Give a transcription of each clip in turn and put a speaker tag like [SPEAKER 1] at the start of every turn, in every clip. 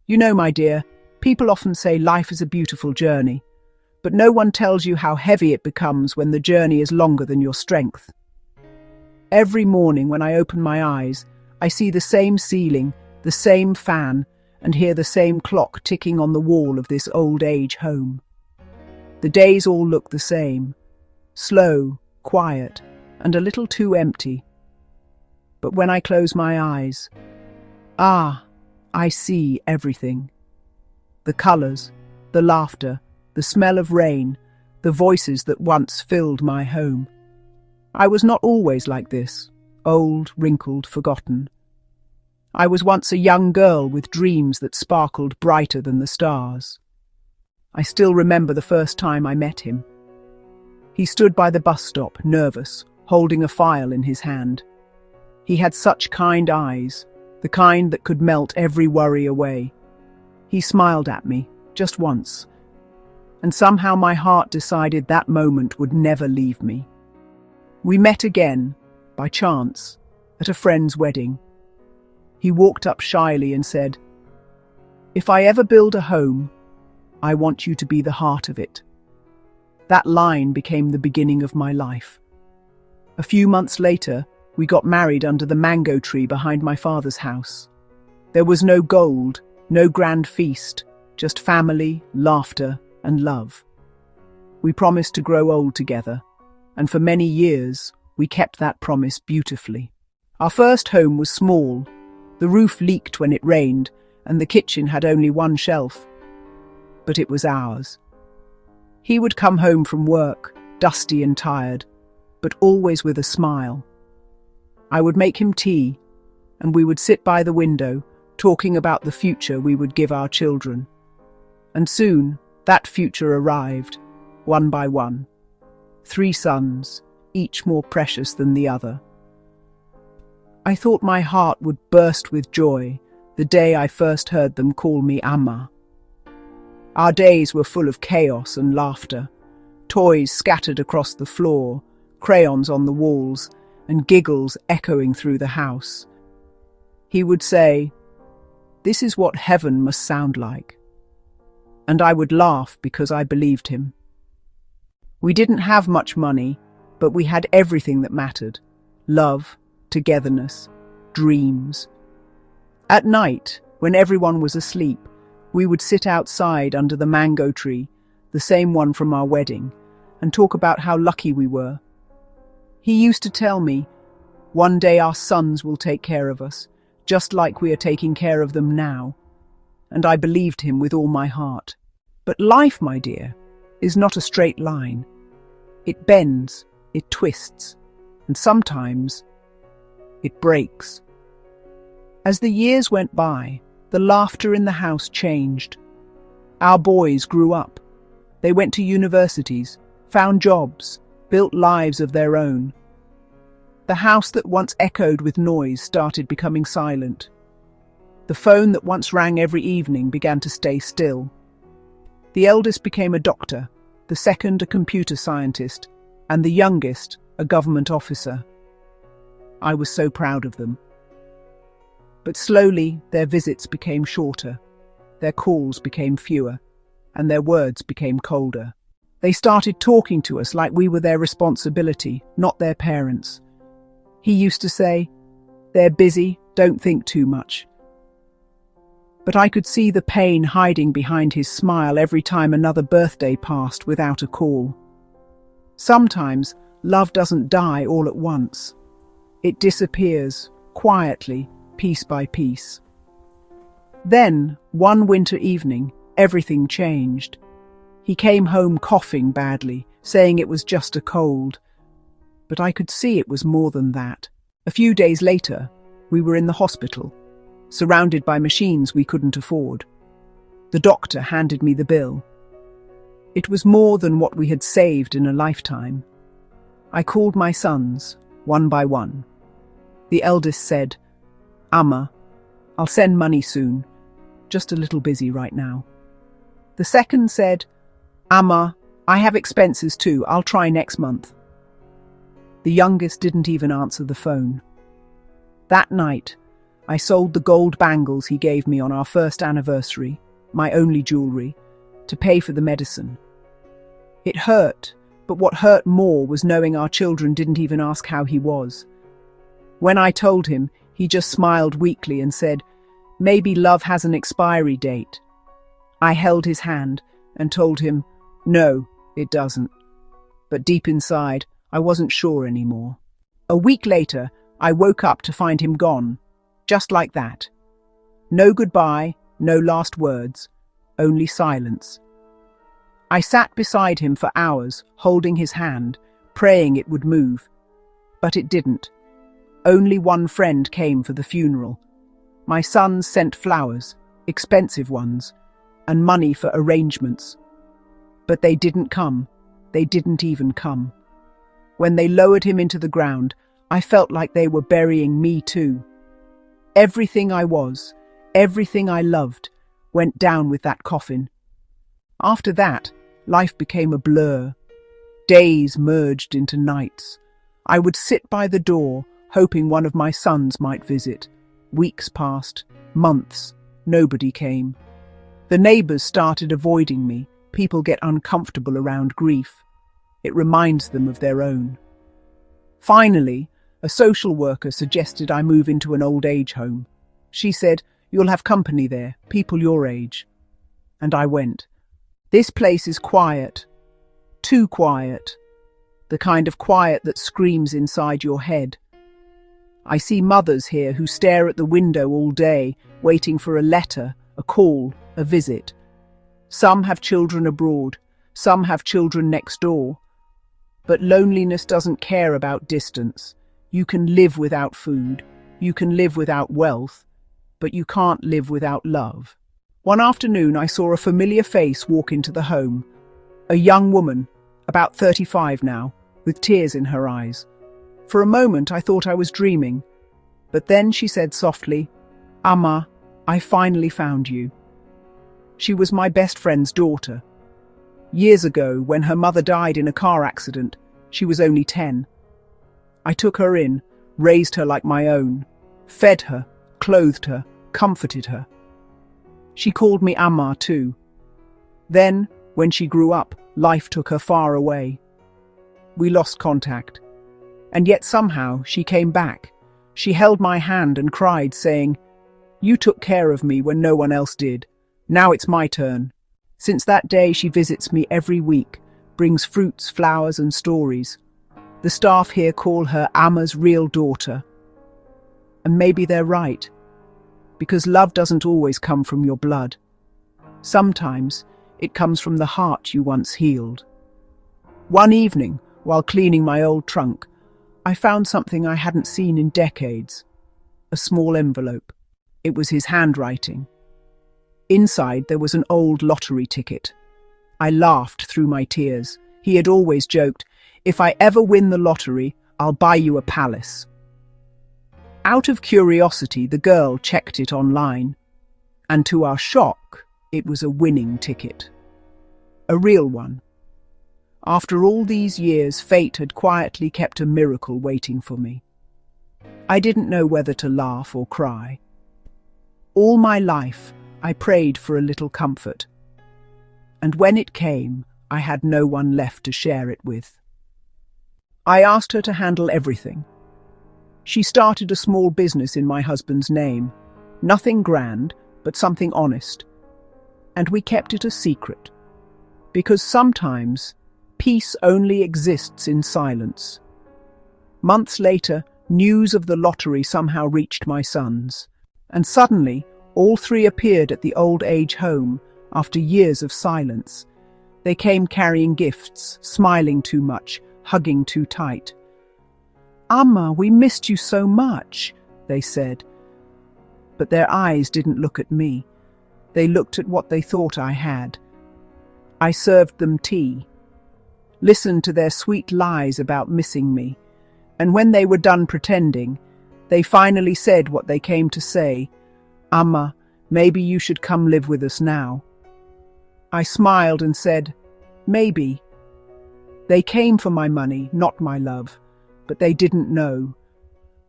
[SPEAKER 1] You know, my dear, people often say life is a beautiful journey, but no one tells you how heavy it becomes when the journey is longer than your strength. Every morning when I open my eyes, I see the same ceiling, the same fan, and hear the same clock ticking on the wall of this old-age home. The days all look the same, slow, quiet, and a little too empty. But when I close my eyes, I see everything. The colours, the laughter, the smell of rain, the voices that once filled my home. I was not always like this, old, wrinkled, forgotten. I was once a young girl with dreams that sparkled brighter than the stars. I still remember the first time I met him. He stood by the bus stop, nervous, holding a file in his hand. He had such kind eyes, the kind that could melt every worry away. He smiled at me, just once, and somehow my heart decided that moment would never leave me. We met again, by chance, at a friend's wedding. He walked up shyly and said, "If I ever build a home, I want you to be the heart of it." That line became the beginning of my life. A few months later, we got married under the mango tree behind my father's house. There was no gold, no grand feast, just family, laughter, and love. We promised to grow old together, and for many years, we kept that promise beautifully. Our first home was small. The roof leaked when it rained, and the kitchen had only one shelf. But it was ours. He would come home from work, dusty and tired, but always with a smile. I would make him tea, and we would sit by the window, talking about the future we would give our children. And soon, that future arrived, one by one. 3 sons, each more precious than the other. I thought my heart would burst with joy the day I first heard them call me Amma. Our days were full of chaos and laughter, toys scattered across the floor, crayons on the walls, and giggles echoing through the house. He would say, "This is what heaven must sound like." And I would laugh because I believed him. We didn't have much money, but we had everything that mattered: love, togetherness, dreams. At night, when everyone was asleep, we would sit outside under the mango tree, the same one from our wedding, and talk about how lucky we were. He used to tell me, "One day our sons will take care of us, just like we are taking care of them now." And I believed him with all my heart. But life, my dear, is not a straight line. It bends, it twists, and sometimes it breaks. As the years went by, the laughter in the house changed. Our boys grew up. They went to universities, found jobs, built lives of their own. The house that once echoed with noise started becoming silent. The phone that once rang every evening began to stay still. The eldest became a doctor, the second a computer scientist, and the youngest a government officer. I was so proud of them. But slowly their visits became shorter, their calls became fewer, and their words became colder. They started talking to us like we were their responsibility, not their parents. He used to say, "They're busy, don't think too much." But I could see the pain hiding behind his smile every time another birthday passed without a call. Sometimes love doesn't die all at once. It disappears, quietly, piece by piece. Then, one winter evening, everything changed. He came home coughing badly, saying it was just a cold. But I could see it was more than that. A few days later, we were in the hospital, surrounded by machines we couldn't afford. The doctor handed me the bill. It was more than what we had saved in a lifetime. I called my sons, one by one. The eldest said, "Amma, I'll send money soon. Just a little busy right now." The second said, "Amma, I have expenses too. I'll try next month." The youngest didn't even answer the phone. That night, I sold the gold bangles he gave me on our first anniversary, my only jewelry, to pay for the medicine. It hurt, but what hurt more was knowing our children didn't even ask how he was. When I told him, he just smiled weakly and said, "Maybe love has an expiry date." I held his hand and told him, "No, it doesn't." But deep inside, I wasn't sure anymore. A week later, I woke up to find him gone. Just like that. No goodbye, no last words, only silence. I sat beside him for hours, holding his hand, praying it would move. But it didn't. Only one friend came for the funeral. My sons sent flowers, expensive ones, and money for arrangements. But they didn't come. They didn't even come. When they lowered him into the ground, I felt like they were burying me too. Everything I was, everything I loved, went down with that coffin. After that, life became a blur. Days merged into nights. I would sit by the door, hoping one of my sons might visit. Weeks passed, months, nobody came. The neighbors started avoiding me. People get uncomfortable around grief. It reminds them of their own. Finally, a social worker suggested I move into an old age home. She said, "You'll have company there, people your age." And I went. This place is quiet. Too quiet. The kind of quiet that screams inside your head. I see mothers here who stare at the window all day, waiting for a letter, a call, a visit. Some have children abroad. Some have children next door. But loneliness doesn't care about distance. You can live without food. You can live without wealth. But you can't live without love. One afternoon, I saw a familiar face walk into the home. A young woman, about 35 now, with tears in her eyes. For a moment, I thought I was dreaming. But then she said softly, "Amma, I finally found you." She was my best friend's daughter. Years ago, when her mother died in a car accident, she was only 10. I took her in, raised her like my own, fed her, clothed her, comforted her. She called me Amma too. Then, when she grew up, life took her far away. We lost contact. And yet somehow she came back. She held my hand and cried, saying, "You took care of me when no one else did. Now it's my turn." Since that day, she visits me every week, brings fruits, flowers, and stories. The staff here call her Amma's real daughter. And maybe they're right, because love doesn't always come from your blood. Sometimes it comes from the heart you once healed. One evening, while cleaning my old trunk, I found something I hadn't seen in decades. A small envelope. It was his handwriting. Inside there was an old lottery ticket. I laughed through my tears. He had always joked, "If I ever win the lottery, I'll buy you a palace." Out of curiosity, the girl checked it online. And to our shock, it was a winning ticket. A real one. After all these years, fate had quietly kept a miracle waiting for me. I didn't know whether to laugh or cry. All my life, I prayed for a little comfort. And when it came, I had no one left to share it with. I asked her to handle everything. She started a small business in my husband's name. Nothing grand, but something honest. And we kept it a secret. Because sometimes, peace only exists in silence. Months later, news of the lottery somehow reached my sons. And suddenly, all three appeared at the old age home after years of silence. They came carrying gifts, smiling too much, hugging too tight. "Amma, we missed you so much," they said. But their eyes didn't look at me. They looked at what they thought I had. I served them tea, listened to their sweet lies about missing me, and when they were done pretending, they finally said what they came to say, "Amma, maybe you should come live with us now." I smiled and said, "Maybe." They came for my money, not my love, but they didn't know.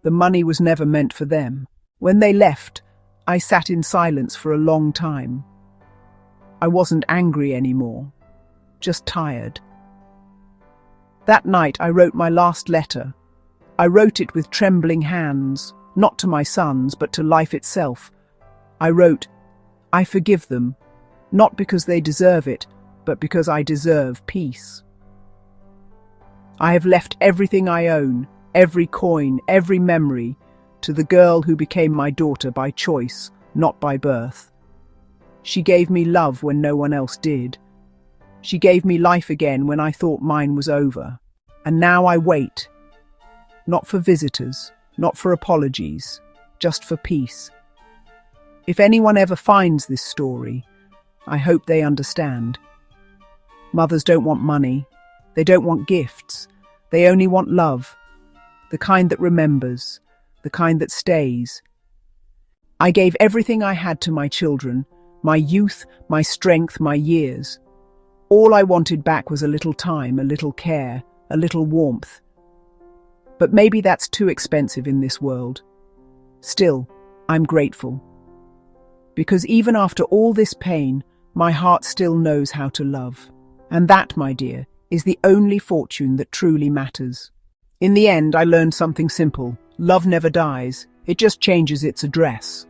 [SPEAKER 1] The money was never meant for them. When they left, I sat in silence for a long time. I wasn't angry anymore, just tired. That night I wrote my last letter. I wrote it with trembling hands, not to my sons, but to life itself. I wrote, "I forgive them, not because they deserve it, but because I deserve peace. I have left everything I own, every coin, every memory, to the girl who became my daughter by choice, not by birth. She gave me love when no one else did. She gave me life again when I thought mine was over. And now I wait. Not for visitors, not for apologies, just for peace. If anyone ever finds this story, I hope they understand. Mothers don't want money. They don't want gifts. They only want love. The kind that remembers, the kind that stays. I gave everything I had to my children, my youth, my strength, my years. All I wanted back was a little time, a little care, a little warmth. But maybe that's too expensive in this world. Still, I'm grateful. Because even after all this pain, my heart still knows how to love. And that, my dear, is the only fortune that truly matters. In the end, I learned something simple. Love never dies. It just changes its address.